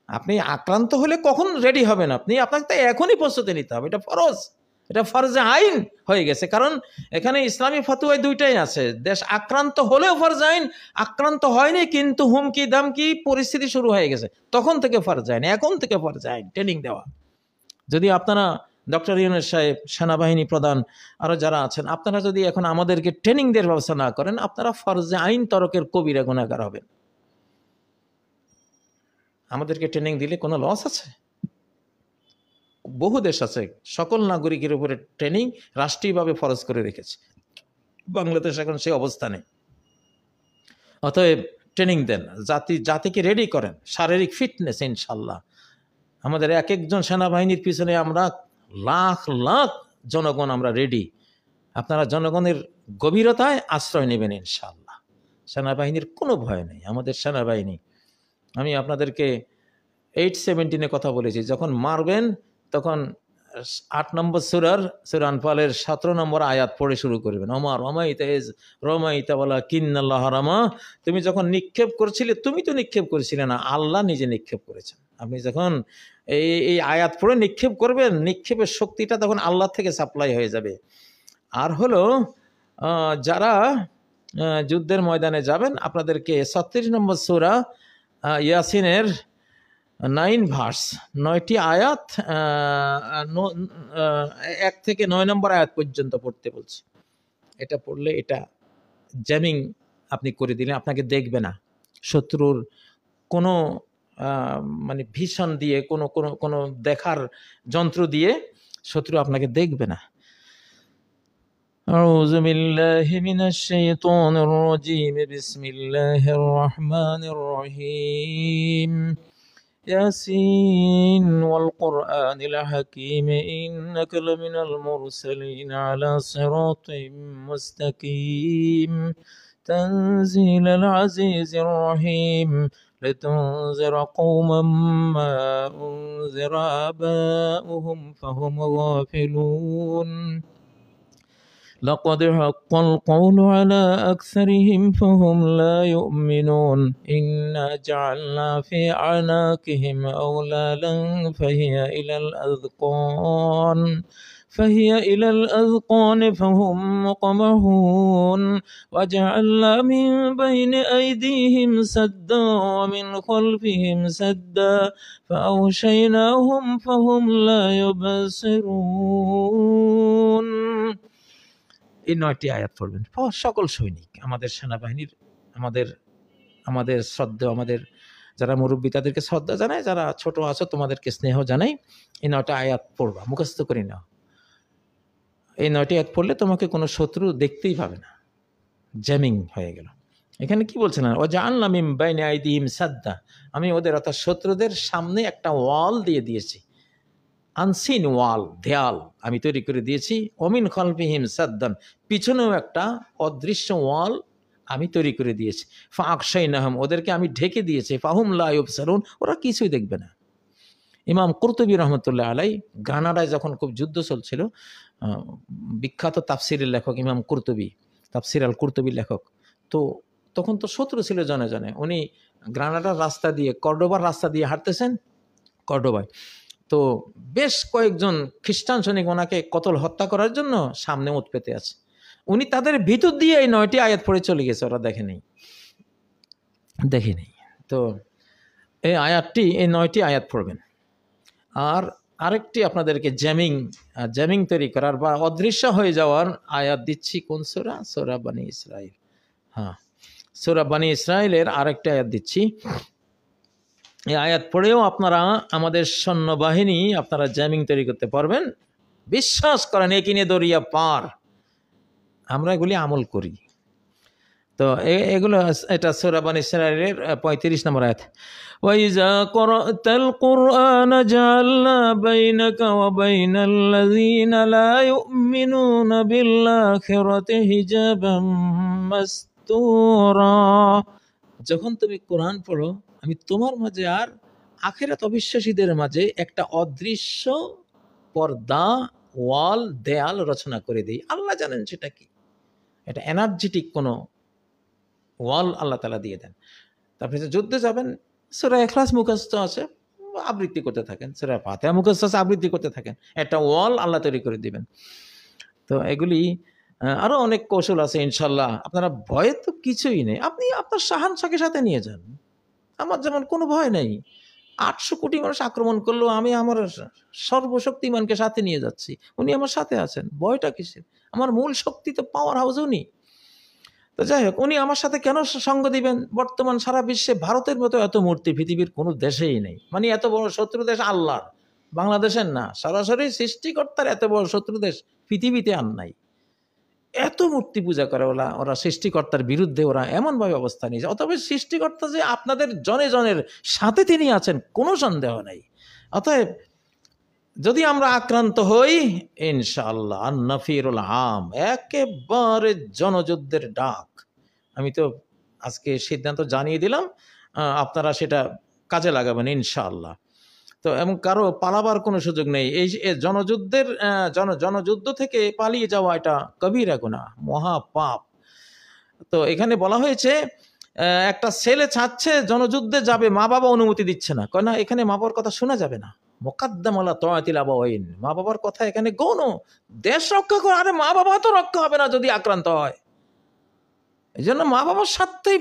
Speaker 1: আপনি আক্রান্ত হলে কখন রেডি হবেন আপনি, আপনাকে তো এখনই প্রস্তুতি নিতে হবে, এটা ফরজ, এটা ফরজে আইন হয়ে গেছে। কারণ এখানে ইসলামী ফতোয়ায় দুইটাই আছে, দেশ আক্রান্ত হলেও ফরজ আইন, আক্রান্ত হয়নি কিন্তু হুমকি দামকি পরিস্থিতি শুরু হয়ে গেছে, তখন থেকে ফরজ আইন, এখন থেকে ফরজ আইন ট্রেনিং দেওয়া। যদি আপনারা ডক্টর ইউনূস সাহেব, সেনাবাহিনী প্রধান, আরো যারা আছেন, আপনারা যদি এখন আমাদেরকে ট্রেনিং দেওয়ার ব্যবস্থা না করেন, আপনারা ফরজে আইন তরকের কবিরা গুনাহগার হবেন। আমাদেরকে ট্রেনিং দিলে কোনো লস আছে? বহু দেশ আছে সকল নাগরিকের উপরে ট্রেনিং রাষ্ট্রীয়ভাবে ফরজ করে রেখেছে, বাংলাদেশ এখন সেই অবস্থা নেই। অতএব ট্রেনিং দেন, জাতিকে রেডি করেন, শারীরিক ফিটনেস ইনশাল্লাহ। আমাদের এক একজন সেনাবাহিনীর পিছনে আমরা লাখ লাখ জনগণ, আমরা রেডি। আপনারা জনগণের গভীরতায় আশ্রয় নেবেন ইনশাল্লাহ। সেনাবাহিনীর কোনো ভয় নেই, আমাদের সেনাবাহিনী। আমি আপনাদেরকে 8:17 কথা বলেছি, যখন মারবেন তখন 8 নম্বর সূরা আনফালের 17 নম্বর আয়াত পড়ে শুরু করবেন। ওমা রমাইতা ইজ রমাইতা ওয়ালাকিন্নাল্লাহ রামা। তুমি যখন নিক্ষেপ করেছিলে, তুমি তো নিক্ষেপ করেছিলে না, আল্লাহ নিজে নিক্ষেপ করেছেন। আপনি যখন এই আয়াত পড়ে নিক্ষেপ করবেন, নিক্ষেপের শক্তিটা তখন আল্লাহ থেকে সাপ্লাই হয়ে যাবে। আর হলো যারা যুদ্ধের ময়দানে যাবেন, আপনাদেরকে 36 নম্বর সূরা ইয়াসিনের 9 ভার্স, 9টি আয়াত, 1 থেকে 9 নম্বর আয়াত পর্যন্ত পড়তে বলছি। এটা পড়লে, এটা জ্যামিং আপনি করে দিলেন, আপনাকে দেখবে না শত্রুর কোনো মানে ভীষণ দিয়ে, কোনো দেখার যন্ত্র দিয়ে শত্রু আপনাকে দেখবে না। আউযু বিল্লাহি মিনাশ শাইতানির রাজীম, বিসমিল্লাহির রহমানির রহিম। ياسين والقرآن الحكيم إنك لمن المرسلين على صراط مستقيم تنزيل العزيز الرحيم لتنذر قوما ما أنذر آباؤهم فهم غافلون لقد حق القول على أكثرهم فهم لا يؤمنون إنا جعلنا في أعناقهم أغلالا فهي إلى الأذقان فهم مقمحون وجعلنا من بين أيديهم سدا ومن خلفهم سدا فأغشيناهم فهم لا يبصرون। এই 9টি আয়াত পড়বেন সকল সৈনিক, আমাদের সেনাবাহিনীর, আমাদের শ্রদ্ধা, আমাদের যারা মুরব্বী তাদেরকে শ্রদ্ধা জানাই, যারা ছোট আছো তোমাদেরকে স্নেহ জানাই। এই 9টা আয়াত পড়বা, মুখস্থ করি নাও। এই 9টি আয়াত পড়লে তোমাকে কোনো শত্রু দেখতেই পাবে না, জ্যামিং হয়ে গেল। এখানে কি বলছেন? ও জাআলনা মিন বাইনি আইদিহিম সাদ্দা, আমি ওদের অর্থাৎ শত্রুদের সামনে একটা ওয়াল দিয়ে দিয়েছি, আনসিন ওয়াল, দেয়াল আমি তৈরি করে দিয়েছি। ওমিন খালফিহিম সাদ্দান, পিছনেও একটা অদৃশ্য ওয়াল আমি তৈরি করে দিয়েছি। ফাআগশাইনাহুম, ওদেরকে আমি ঢেকে দিয়েছি। ফাহুম লা ইউবসারুন, ওরা কিছুই দেখবে না। ইমাম কুরতুবী রহমতুল্লাহ আলাই গ্রানাডায় যখন খুব যুদ্ধ চলছিল, বিখ্যাত তাফসিরের লেখক ইমাম কুরতুবী, তাফসির আল কুরতুবী লেখক, তো তখন তো শত্রু ছিল জনে জনে। উনি গ্রানাডার রাস্তা দিয়ে, কর্ডোবার রাস্তা দিয়ে হাঁটতেছেন, কর্ডোবায়। তো বেশ কয়েকজন খ্রিস্টান সৈনিক ওনাকে কতল হত্যা করার জন্য সামনে ওত পেতে আছে। উনি তাদের ভিতর দিয়ে এই 9টি আয়াত পড়ে চলে গেছে, ওরা দেখেনি। তো এই আয়াতটি, এই 9টি আয়াত পড়বেন। আর আরেকটি আপনাদেরকে জ্যামিং তৈরি করার বা অদৃশ্য হয়ে যাওয়ার আয়াত দিচ্ছি। কোন সূরা? সূরা বনী ইসরাইল। হ্যাঁ, সূরা বনী ইসরাইলের আরেকটি আয়াত দিচ্ছি। এই আয়াত পড়েও আপনারা আমাদের সৈন্যবাহিনী আপনারা জ্যামিং তৈরি করতে পারবেন। বিশ্বাস করেন, একিনে দরিয়া পার, আমরা এগুলি আমল করি। তো এগুলো, এটা সূরা বনী ইসরাইলের 35 নম্বর আয়াত। ওয়াইজা ক্বরাতাল কুরআন জাআলনা বাইনাকা ওয়া বাইনাল্লাযীনা লা ইউমিনুনা বিল আখিরাতি হিজাবাম মাসতুরা, যখন তুমি কোরআন পড়ো আমি তোমার মাঝে আর আখিরাত অবিশ্বাসীদের মাঝে একটা অদৃশ্য পর্দা, ওয়াল, দেয়াল রচনা করে দেই। আল্লাহ জানেন সেটা কি, এটা এনার্জেটিক কোনো ওয়াল আল্লাহ তাআলা দিয়ে দেন। তারপরে যুদ্ধে যাবেন, সূরা ইখলাস মুখস্থ আছে, আবৃত্তি করতে থাকেন, সূরা ফাতিহা মুখস্থ আছে, আবৃত্তি করতে থাকেন, একটা ওয়াল আল্লাহ তৈরি করে দিবেন। তো এগুলি আরো অনেক কৌশল আছে ইনশাল্লাহ। আপনারা ভয় তো কিছুই নেই, আপনি আপনার শাহানশাকে সাথে নিয়ে যান। আমার যেমন কোনো ভয় নেই, 800 কোটি মানুষ আক্রমণ করলো, আমি আমার সর্বশক্তিমানকে সাথে নিয়ে যাচ্ছি, উনি আমার সাথে আছেন, ভয়টা কিসের? আমার মূল শক্তি তো পাওয়ার হাউস উনি। তো যাই হোক, উনি আমার সাথে কেন সঙ্গ দিবেন? বর্তমান সারা বিশ্বে ভারতের মতো এত মূর্তি পৃথিবীর কোনো দেশেই নেই। মানে এত বড় শত্রু দেশ আল্লাহর, বাংলাদেশের না, সরাসরি সৃষ্টিকর্তার এত বড় শত্রু দেশ পৃথিবীতে আর নাই। এত মূর্তি পূজা করে ওরা সৃষ্টিকর্তার বিরুদ্ধে ওরা এমনভাবে অবস্থা নিয়েছে। অতএব সৃষ্টিকর্তা যে আপনাদের জনে জনের সাথে তিনি আছেন কোনো সন্দেহ নেই। অতএব যদি আমরা আক্রান্ত হই, ইনশাআল্লাহ নাফিরুল আম, একেবারে জনযুদ্ধের ডাক। আমি তো আজকে সিদ্ধান্ত জানিয়ে দিলাম, আপনারা সেটা কাজে লাগাবেন ইনশাআল্লাহ। তো এবং কারো পালাবার কোনো সুযোগ নেই। এই জনযুদ্ধের জনযুদ্ধ থেকে পালিয়ে যাওয়া এটা কবিরা গুনাহ, মহাপাপ। তো এখানে বলা হয়েছে একটা ছেলে চাচ্ছে জনযুদ্ধে যাবে, মা বাবা অনুমতি দিচ্ছে না, কয় না এখানে মা বাবার কথা শোনা যাবে না, মুকাদ্দাম আলা তাআতিল আবাওয়াইন, মা বাবার কথা এখানে গৌণ। দেশ রক্ষা করে, আরে মা বাবা তো রক্ষা হবে না যদি আক্রান্ত হয়। এই জন্য মা বাবার সাথেই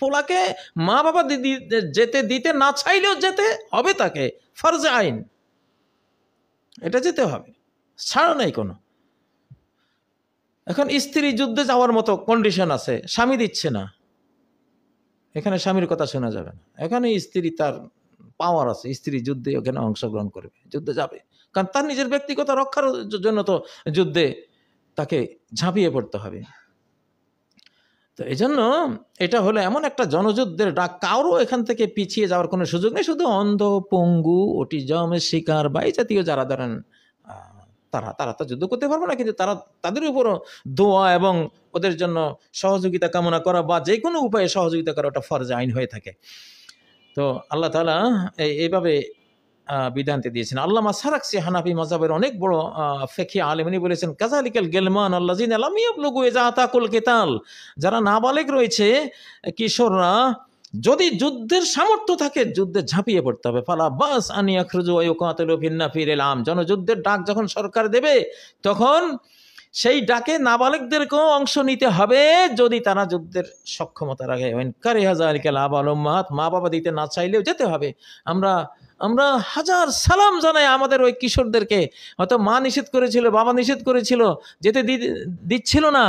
Speaker 1: পোলাকে মা বাবা যেতে দিতে না চাইলেও যেতে হবে, তাকে ফরজে আইন, এটা যেতে হবে, ছাড় নাই কোনো। এখন স্ত্রী যুদ্ধে যাওয়ার মতো কন্ডিশন আছে, স্বামী দিচ্ছে না, এখানে স্বামীর কথা শোনা যাবে না। এখানে স্ত্রী তার পাওয়ার আছে, স্ত্রী যুদ্ধে ওখানে অংশগ্রহণ করবে, যুদ্ধে যাবে, কারণ তার নিজের ব্যক্তিগত রক্ষার জন্য তো যুদ্ধে তাকে ঝাঁপিয়ে পড়তে হবে। তো এই জন্য এটা হলো এমন একটা জনযুদ্ধের ডাক, কারো এখান থেকে পিছিয়ে যাওয়ার কোনো সুযোগ নেই। শুধু অন্ধ, পঙ্গু, অটিজমের শিকার বা এই জাতীয় যারা ধরেন তারা তো যুদ্ধ করতে পারবে না, কিন্তু তাদের উপরও দোয়া এবং ওদের জন্য সহযোগিতা কামনা করা বা যে কোনো উপায়ে সহযোগিতা করা ওটা ফরজ আইন হয়ে থাকে। তো আল্লাহ তাআলা এইভাবে বিধানটি দিয়েছেন। আল্লামা সারাকসি হানাফি মাযহাবের অনেক বড় ফিকহি আলেম, উনি বলেছেন কাযালিকাল গিলমান আল্লাযিনা লাম ইয়াবলুগু ইযা আতাকুল কিতাল, যারা নাবালেগ রয়েছে কিশোররা, যদি যুদ্ধের সামর্থ্য থাকে যুদ্ধে ঝাঁপিয়ে পড়তে হবে। ফালা বাস আন ইয়াখরুজু ওয়া ইউকাতিলু ফিন নাফিরিল আম, জনযুদ্ধের ডাক যখন সরকার দেবে তখন সেই ডাকে নাবালেগদেরকেও অংশ নিতে হবে যদি তারা যুদ্ধের সক্ষমতা রাখে। মা বাবা দিতে না চাইলেও যেতে হবে। আমরা হাজার সালাম জানাই আমাদের ওই কিশোরদেরকে, হয়তো মা নিষেধ করেছিল, বাবা নিষেধ করেছিল, যেতে দিচ্ছিল না,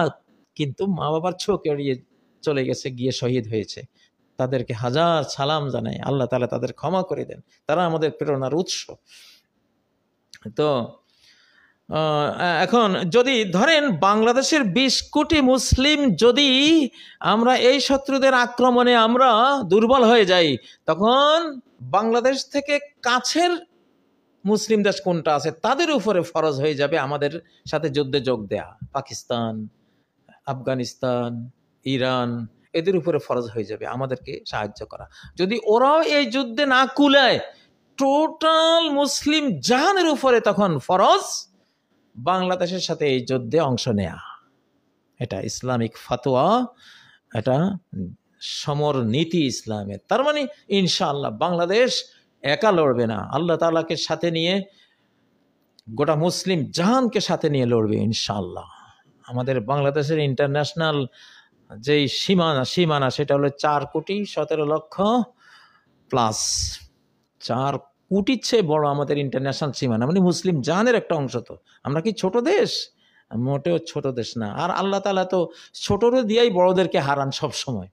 Speaker 1: কিন্তু মা বাবার চোখ এড়িয়ে চলে গেছে, গিয়ে শহীদ হয়েছে। তাদেরকে হাজার সালাম জানাই, আল্লাহ তাআলা তাদের ক্ষমা করে দেন, তারা আমাদের প্রেরণার উৎস। তো এখন যদি ধরেন বাংলাদেশের 20 কোটি মুসলিম, যদি আমরা এই শত্রুদের আক্রমণে আমরা দুর্বল হয়ে যাই, তখন বাংলাদেশ থেকে কাছের মুসলিম দেশ কোনটা আছে তাদের উপরে ফরজ হয়ে যাবে আমাদের সাথে যুদ্ধে যোগ দেয়া। পাকিস্তান, আফগানিস্তান, ইরান, এদের উপরে ফরজ হয়ে যাবে আমাদেরকে সাহায্য করা। যদি ওরাও এই যুদ্ধে না কুলায়, টোটাল মুসলিম জাহানের উপরে তখন ফরজ বাংলাদেশের সাথে এই যুদ্ধে অংশ নেয়া। এটা ইসলামিক ফাতোয়া, এটা সমর নীতি ইসলামের। তার মানে ইনশাআল্লাহ বাংলাদেশ একা লড়বে না, আল্লাহ তাআলাকে সাথে নিয়ে গোটা মুসলিম জাহানকে সাথে নিয়ে লড়বে ইনশাআল্লাহ। আমাদের বাংলাদেশের ইন্টারন্যাশনাল যেই সীমানা সেটা হলো 4,17,00,000+। 4 কোটির চেয়ে বড় আমাদের ইন্টারন্যাশনাল সীমানা, মানে মুসলিম জাহানের একটা অংশ। তো আমরা কি ছোট দেশ? মোটেও ছোট দেশ না। আর আল্লাহ তাআলা তো ছোটরও দিয়েই বড়দেরকে হারান সব সময়।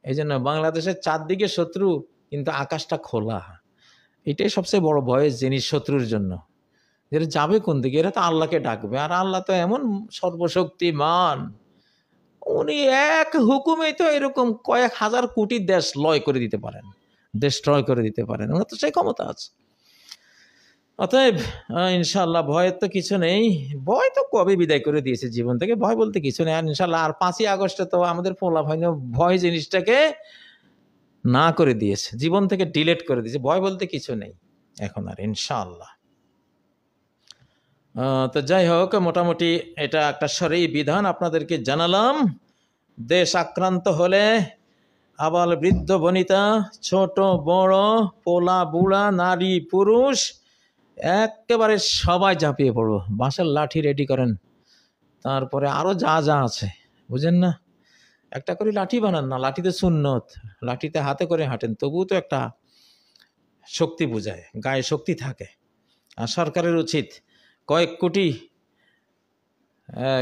Speaker 1: এই জন্য বাংলাদেশের চারদিকে শত্রু, কিন্তু আকাশটা খোলা। এটাই সবচেয়ে বড় ভয়ের জিনিস শত্রুর জন্য। এরা যাবে কোন দিকে? এরা তো আল্লাহকে ডাকবে, আর আল্লাহ তো এমন সর্বশক্তিমান, উনি এক হুকুমেই তো এরকম কয়েক হাজার কোটি দেশ লয় করে দিতে পারেন, ডিস্ট্রয় করে দিতে পারেন, ওনার তো সেই ক্ষমতা আছে। অতএব ইনশাআল্লাহ ভয়ের তো কিছু নেই, ভয় তো কবে বিদায় করে দিয়েছে জীবন থেকে, ভয় বলতে কিছু নেই। আর ইনশাআল্লাহ আর 5ই আগস্টে তো আমাদের পোলাপাইন ভয় জিনিসটাকে না করে দিয়েছে, জীবন থেকে ডিলিট করে দিয়েছে, ভয় বলতে কিছু নেই এখন আর ইনশাআল্লাহ। তো যাই হোক, মোটামুটি এটা একটা শরঈ বিধান আপনাদেরকে জানালাম। দেশ আক্রান্ত হলে আবাল বৃদ্ধ বনিতা, ছোট বড়, পোলা বুড়া, নারী পুরুষ, একেবারে সবাই ঝাঁপিয়ে পড়বো। বাঁশের লাঠি রেডি করেন, তারপরে আরো যা যা আছে বুঝেন না, একটা করে লাঠি বানান না, লাঠিতে সুন্নত, লাঠিতে হাতে করে হাঁটেন, তবুও তো একটা শক্তি বোঝায়, গায়ে শক্তি থাকে। আর সরকারের উচিত কয়েক কোটি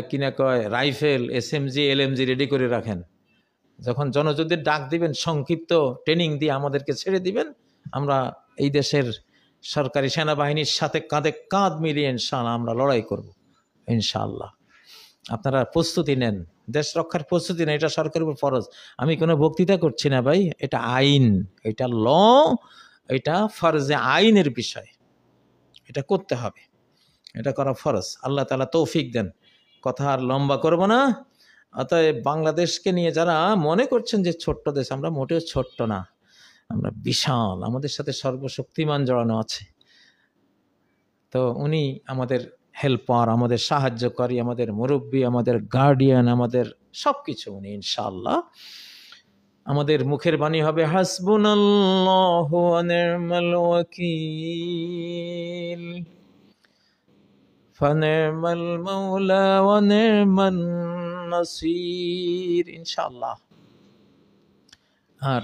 Speaker 1: কিনা কয় রাইফেল, SMG, LMG রেডি করে রাখেন। যখন জনযুদ্ধের ডাক দিবেন, সংক্ষিপ্ত ট্রেনিং দিয়ে আমাদেরকে ছেড়ে দিবেন, আমরা এই দেশের সরকারি সেনাবাহিনীর সাথে কাঁধে কাঁধ মিলিয়ে ইনশাআল্লাহ আমরা লড়াই করব ইনশাআল্লাহ। আপনারা প্রস্তুতি নেন, দেশ রক্ষার প্রস্তুতি নেন, এটা সরকারের উপর ফরজ। আমি কোনো বক্তৃতা করছি না ভাই, এটা আইন, এটা ল, এটা ফরজে আইনের বিষয়, এটা করতে হবে, এটা করা ফরজ। আল্লাহ তাআলা তৌফিক দেন। কথা আর লম্বা করব না। অতএব বাংলাদেশকে নিয়ে যারা মনে করছেন যে ছোট্ট দেশ, আমরা মোটেও ছোট্ট না, আমরা বিশাল, আমাদের সাথে সর্বশক্তিমান জড়ানো আছে। তো উনি আমাদের হেল্পার, আমাদের সাহায্যকারী, আমাদের মুরব্বী, আমাদের গার্ডিয়ান, আমাদের সবকিছু উনি ইনশাআল্লাহ। আমাদের মুখের বাণী হবে হাসবুনাল্লাহু ওয়া নি'মাল ওয়াকিল, ফানি'মাল মাওলা ওয়া নি'মান নাসির ইনশাআল্লাহ। আর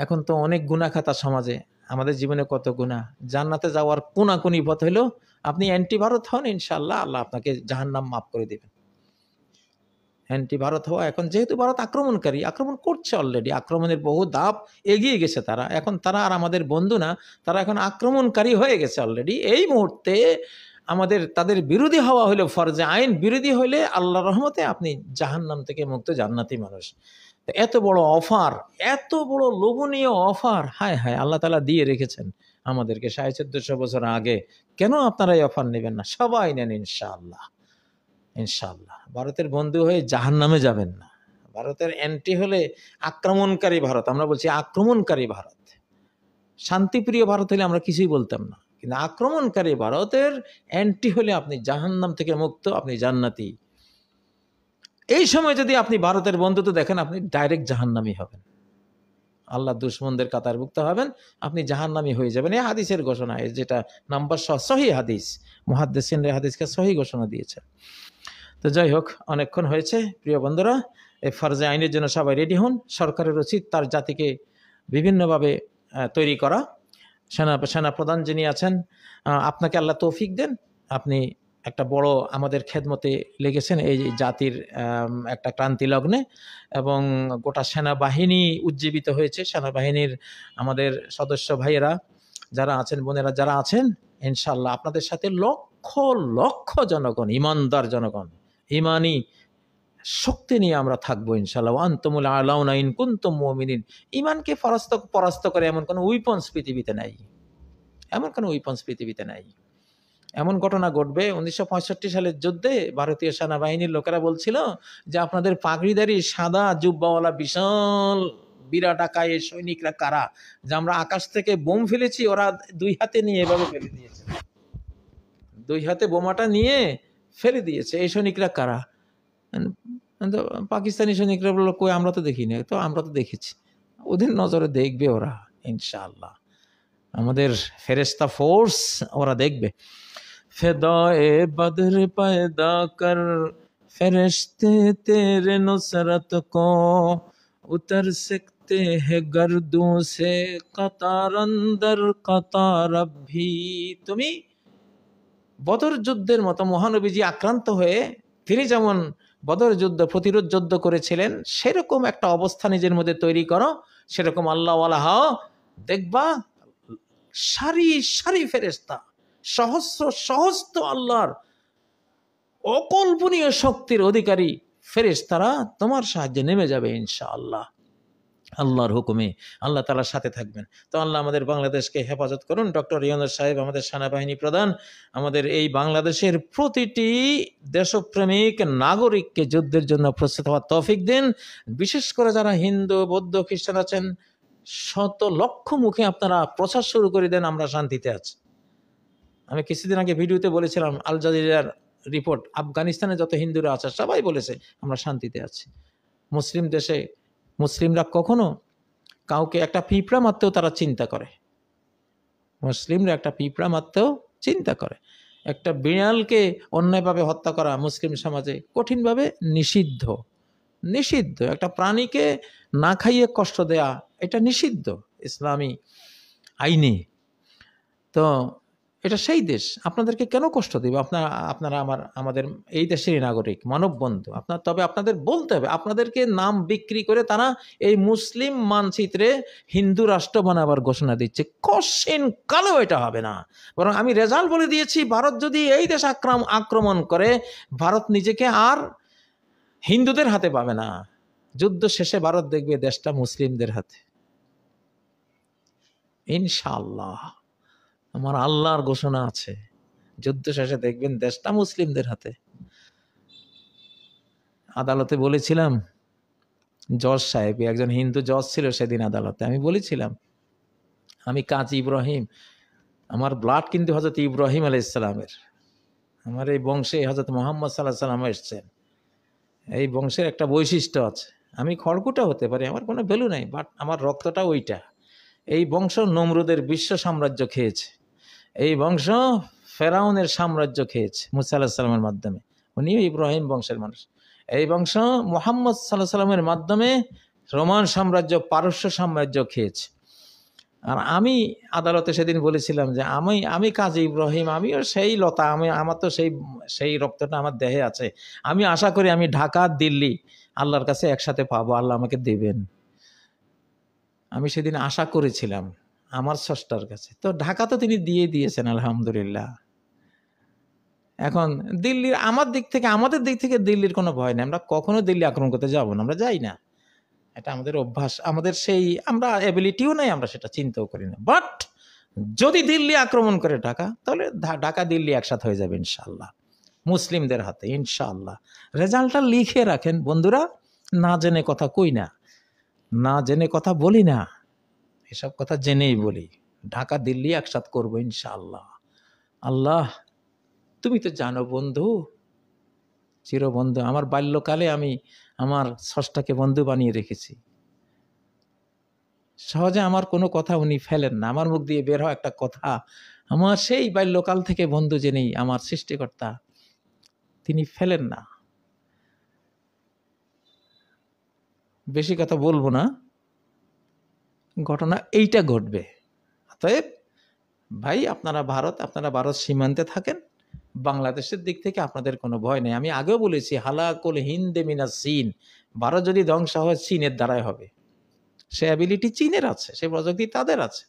Speaker 1: এখন তো অনেক গুনাহ খাতা সমাজে, আমাদের জীবনে কত গুনাহ, জান্নাতে যাওয়ার কোনাকুনি পথ হলো আপনি অ্যান্টি ভারত হন, ইনশাআল্লাহ আল্লাহ আপনাকে জাহান্নাম মাফ করে দেবেন। অ্যান্টি ভারত হওয়া, এখন যেহেতু ভারত আক্রমণকারী, আক্রমণ করছে অলরেডি, আক্রমণের বহু ধাপ এগিয়ে গেছে তারা, এখন তারা আর আমাদের বন্ধু না, তারা এখন আক্রমণকারী হয়ে গেছে অলরেডি। এই মুহূর্তে আমাদের তাদের বিরোধী হওয়া হলো ফরজে আইন, বিরোধী হইলে আল্লাহর রহমতে আপনি জাহান্নাম থেকে মুক্ত জান্নাতি মানুষ। এত বড় অফার, এত বড় লোভনীয় অফার, হায় হায়, আল্লাহ তাআলা দিয়ে রেখেছেন আমাদেরকে 1450 বছর আগে। কেন আপনারা এই অফার নেবেন না? সবাই নেন ইনশাআল্লাহ ইনশাআল্লাহ। ভারতের বন্ধু হয়ে জাহান্নামে যাবেন না। ভারতের অ্যান্টি হলে আক্রমণকারী ভারত, আমরা বলছি আক্রমণকারী ভারত, শান্তিপ্রিয় ভারত হলে আমরা কিছুই বলতাম না, কিন্তু আক্রমণকারী ভারতের অ্যান্টি হলে আপনি জাহান্নাম থেকে মুক্ত, আপনি জান্নাতি। এই সময় যদি আপনি ভারতের বন্ধুত্ব দেখেন, আপনি ডাইরেক্ট জাহান্নামী হবেন, আল্লাহ দুশ্মনদের কাতারভুক্ত হবেন, আপনি জাহান্নামী হয়ে যাবেন। এই হাদিসের ঘোষণা, যেটা নাম্বার সহি হাদিস, মুহাদ্দিসিনরা হাদিসকে সহি ঘোষণা দিয়েছে। তো যাই হোক, অনেকক্ষণ হয়েছে প্রিয় বন্ধুরা, এই ফরজে আইনের জন্য সবাই রেডি হন। সরকারের উচিত তার জাতিকে বিভিন্নভাবে তৈরি করা। সেনা প্রধান যিনি আছেন, আপনাকে আল্লাহ তৌফিক দেন, আপনি একটা বড় আমাদের খেদমতে লেগেছেন এই জাতির একটা ক্রান্তি লগ্নে, এবং গোটা সেনাবাহিনী উজ্জীবিত হয়েছে। সেনাবাহিনীর আমাদের সদস্য ভাইয়েরা যারা আছেন, বোনেরা যারা আছেন, ইনশাআল্লাহ আপনাদের সাথে লক্ষ লক্ষ জনগণ, ইমানদার জনগণ, ইমানি শক্তি নিয়ে আমরা থাকবো ইনশাআল্লাহ। আনতুমুল আলাউনা ইন কুনতুম মুমিনিন। ইমানকে পরাস্ত করে এমন কোনো উইপন্স পৃথিবীতে নাই, এমন কোনো উইপন্স পৃথিবীতে নাই। এমন ঘটনা ঘটবে, 1965 সালের যুদ্ধে ভারতীয় সেনাবাহিনীর লোকেরা বলছিল যে আপনাদের পাগড়িদারি সাদা জুব্বাওয়ালা বিশাল বিরাট আকারের সৈনিকরা কারা, যে আমরা আকাশ থেকে বোম ফেলেছি, ওরা দুই হাতে নিয়ে এভাবে ফেলে দিয়েছে, দুই হাতে বোমাটা নিয়ে ফেলে দিয়েছে, এই সৈনিকরা কারা? পাকিস্তানি সৈনিকরা বললো, কই আমরা তো দেখিনি। তো আমরা তো দেখেছি, ওদের নজরে দেখবে ওরা ইনশাআল্লাহ, আমাদের ফেরেশতা ফোর্স ওরা দেখবে। ফেদায়ে বদর पैदा कर फरिश्ते तेरे नुसरत को उतर सकते हैं गर्दों से कतार अंदर कतार अब भी। তুমি বদর যুদ্ধের মতো মহানবীজি আক্রান্ত হয়ে তিনি যেমন বদর যুদ্ধ প্রতিরোধ যুদ্ধ করেছিলেন, সেরকম একটা অবস্থা নিজের মধ্যে তৈরি করো, সেরকম আল্লাহ ওয়ালা হও, দেখবা সারি সারি ফেরেশতা, সহস্র সহস্র আল্লাহর অকল্পনীয় শক্তির অধিকারী ফেরেশতারা তোমার সাহায্যে নেমে যাবে ইনশাআল্লাহ, আল্লাহর হুকুমে। আল্লাহ তাআলার সাথে থাকবেন। তো আল্লাহ আমাদের বাংলাদেশকে হেফাজত করুন। ডক্টর ইউনূস সাহেব আমাদের সেনাবাহিনী প্রধান, আমাদের এই বাংলাদেশের প্রতিটি দেশপ্রেমিক নাগরিককে যুদ্ধের জন্য প্রস্তুত হওয়ার তৌফিক দিন। বিশেষ করে যারা হিন্দু, বৌদ্ধ, খ্রিস্টান আছেন, শত লক্ষ মুখে আপনারা প্রচার শুরু করে দেন, আমরা শান্তিতে আছি। আমি কিছুদিন আগে ভিডিওতে বলেছিলাম, আল জাজিরার রিপোর্ট, আফগানিস্তানে যত হিন্দুরা আছে সবাই বলেছে আমরা শান্তিতে আছি। মুসলিম দেশে মুসলিমরা কখনো কাউকে একটা পিঁপড়া মারতেও তারা চিন্তা করে, মুসলিমরা একটা পিঁপড়া মারতেও চিন্তা করে। একটা বিড়ালকে অন্যায়ভাবে হত্যা করা মুসলিম সমাজে কঠিনভাবে নিষিদ্ধ, নিষিদ্ধ। একটা প্রাণীকে না খাইয়ে কষ্ট দেয়া এটা নিষিদ্ধ ইসলামী আইনে। তো এটা সেই দেশ, আপনাদেরকে কেন কষ্ট দেবে? আপনারা আমাদের এই দেশেরই নাগরিক, মানব বন্ধু আপনার। তবে আপনাদের বলতে হবে, আপনাদেরকে নাম বিক্রি করে তারা এই মুসলিম মানচিত্রে হিন্দু রাষ্ট্র বানাবার ঘোষণা দিচ্ছে। কশিন কালেও এটা হবে না। বরং আমি রেজাল্ট বলে দিয়েছি, ভারত যদি এই দেশ আক্রমণ করে, ভারত নিজেকে আর হিন্দুদের হাতে পাবে না। যুদ্ধ শেষে ভারত দেখবে দেশটা মুসলিমদের হাতে ইনশাআল্লাহ। আমার আল্লাহর ঘোষণা আছে, যুদ্ধ শেষে দেখবেন দেশটা মুসলিমদের হাতে। আদালতে বলেছিলাম, জজ সাহেব, একজন হিন্দু জজ ছিল সেদিন আদালতে, আমি বলেছিলাম আমি কাজী ইব্রাহিম, আমার ব্লাড কিন্তু হযরত ইব্রাহিম আলাইহিস সালামের, আমার এই বংশে হযরত মুহাম্মদ সাল্লাল্লাহু আলাইহি ওয়াসাল্লাম এসেছেন। এই বংশের একটা বৈশিষ্ট্য আছে, আমি খড়কুটা হতে পারি, আমার কোনো ভ্যালু নাই, বাট আমার রক্তটা ওইটা। এই বংশ নমরুদের বিশ্ব সাম্রাজ্য খেয়েছে, এই বংশ ফেরাউনের সাম্রাজ্য খেয়েছে মুসা আলাইহিস সালামের মাধ্যমে, উনিও ইব্রাহিম বংশের মানুষ। এই বংশ মুহাম্মদ সাল্লাল্লাহু আলাইহি সাল্লামের মাধ্যমে রোমান সাম্রাজ্য, পারস্য সাম্রাজ্য খেয়েছে। আর আমি আদালতে সেদিন বলেছিলাম যে আমি কাজী ইব্রাহিম, আমিও সেই লতা, আমার তো সেই রক্তটা আমার দেহে আছে। আমি আশা করি আমি ঢাকা, দিল্লি আল্লাহর কাছে একসাথে পাবো, আল্লাহ আমাকে দেবেন। আমি সেদিন আশা করেছিলাম আমার স্রষ্টার কাছে। তো ঢাকা তো তিনি দিয়ে দিয়েছেন আলহামদুলিল্লাহ। এখন দিল্লির আমাদের দিক থেকে দিল্লির কোনো ভয় নেই, আমরা কখনো দিল্লি আক্রমণ করতে যাব না, আমরা যাই না, এটা আমাদের অভ্যাস, আমাদের সেই আমরা এবিলিটিও নাই, আমরা সেটা চিন্তাও করি না। বাট যদি দিল্লি আক্রমণ করে ঢাকা, তাহলে ঢাকা দিল্লি একসাথে হয়ে যাবে ইনশাআল্লাহ মুসলিমদের হাতে ইনশাআল্লাহ। রেজাল্টটা লিখে রাখেন বন্ধুরা, না জেনে কথা কই না, না জেনে কথা বলি না, এসব কথা জেনেই বলি। ঢাকা দিল্লি একসাথ করবো ইনশাআল্লাহ। আল্লাহ তুমি তো জানো বন্ধু, চিরবন্ধু, আমার বাল্যকালে আমি আমার স্রষ্টাকে বন্ধু বানিয়ে রেখেছি। সহজে আমার কোনো কথা উনি ফেলেন না, আমার মুখ দিয়ে বের হওয়া একটা কথা আমার সেই বাল্যকাল থেকে বন্ধু যিনি আমার সৃষ্টিকর্তা তিনি ফেলেন না। বেশি কথা বলবো না, ঘটনা এইটা ঘটবে। অতএব ভাই আপনারা ভারত সীমান্তে থাকেন, বাংলাদেশের দিক থেকে আপনাদের কোনো ভয় নেই। আমি আগেও বলেছি হালাকুল হিন্দে মিনাস চীন, ভারত যদি ধ্বংস হয় চীনের দ্বারাই হবে। সে অ্যাবিলিটি চীনের আছে, সে প্রযুক্তি তাদের আছে।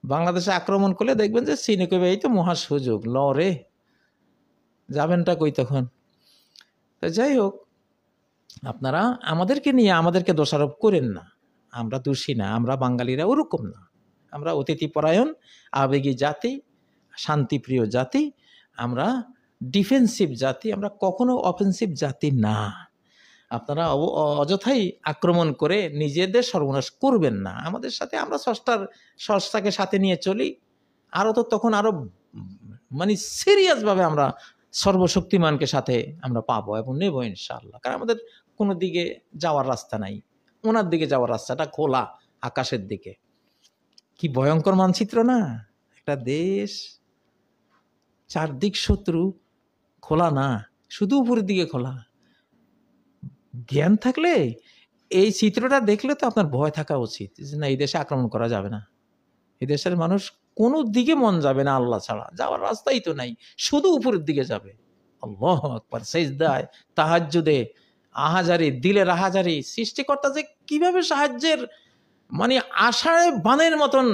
Speaker 1: বাংলাদেশে আক্রমণ করলে দেখবেন যে চীনে কবে এই তো মহা সুযোগ, লরে যাবেনটা কই তখন। তো যাই হোক, আপনারা আমাদেরকে নিয়ে আমাদেরকে দোষারোপ করেন না, আমরা দোষী না, আমরা বাঙালিরা ওরকম না। আমরা অতিথিপরায়ণ, আবেগী জাতি, শান্তিপ্রিয় জাতি, আমরা ডিফেন্সিভ জাতি, আমরা কখনো অফেন্সিভ জাতি না। আপনারা অযথাই আক্রমণ করে নিজেদের সর্বনাশ করবেন না। আমাদের সাথে আমরা স্রষ্টাকে সাথে নিয়ে চলি, আরও তো তখন আরো মানে সিরিয়াসভাবে আমরা সর্বশক্তিমানকে সাথে আমরা পাবো এবং নেবো ইনশাআল্লাহ। কারণ আমাদের কোনো দিকে যাওয়ার রাস্তা নাই, ওনার দিকে যাওয়ার রাস্তাটা খোলা আকাশের দিকে। কি ভয়ঙ্কর মানচিত্র না, একটা দেশ চারদিক শত্রু, খোলা না, শুধু উপরের দিকে খোলা। জ্ঞান থাকলে এই চিত্রটা দেখলে তো আপনার ভয় থাকা উচিত যে না, এই দেশে আক্রমণ করা যাবে না, এই দেশের মানুষ কোনো দিকে মন যাবে না আল্লাহ ছাড়া, যাওয়ার রাস্তাই তো নাই, শুধু উপরের দিকে যাবে। আল্লাহু আকবার, সিজদায়, তাহাজ্জুদে, আহাজারি, দিলের আহাজারি, সৃষ্টিকর্তা যে কিভাবে সাহায্যের মানে আষাঢ়ে বানের মতন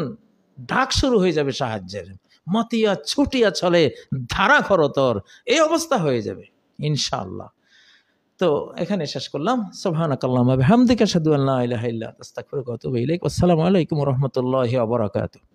Speaker 1: ডাক শুরু হয়ে যাবে সাহায্যের, মাতিয়া ছুটিয়া চলে ধারা খরতর, এই অবস্থা হয়ে যাবে ইনশাআল্লাহ। তো এখানে শেষ করলাম। সুবহানাকাল্লাহুম্মা ওয়া বিহামদিকা আশহাদু আল্লা ইলাহা ইল্লা আনতা আস্তাগফিরুকা ওয়া আতুবু ইলাইক। আসসালামু আলাইকুম ওয়া রাহমাতুল্লাহি ওয়া বারাকাতুহু।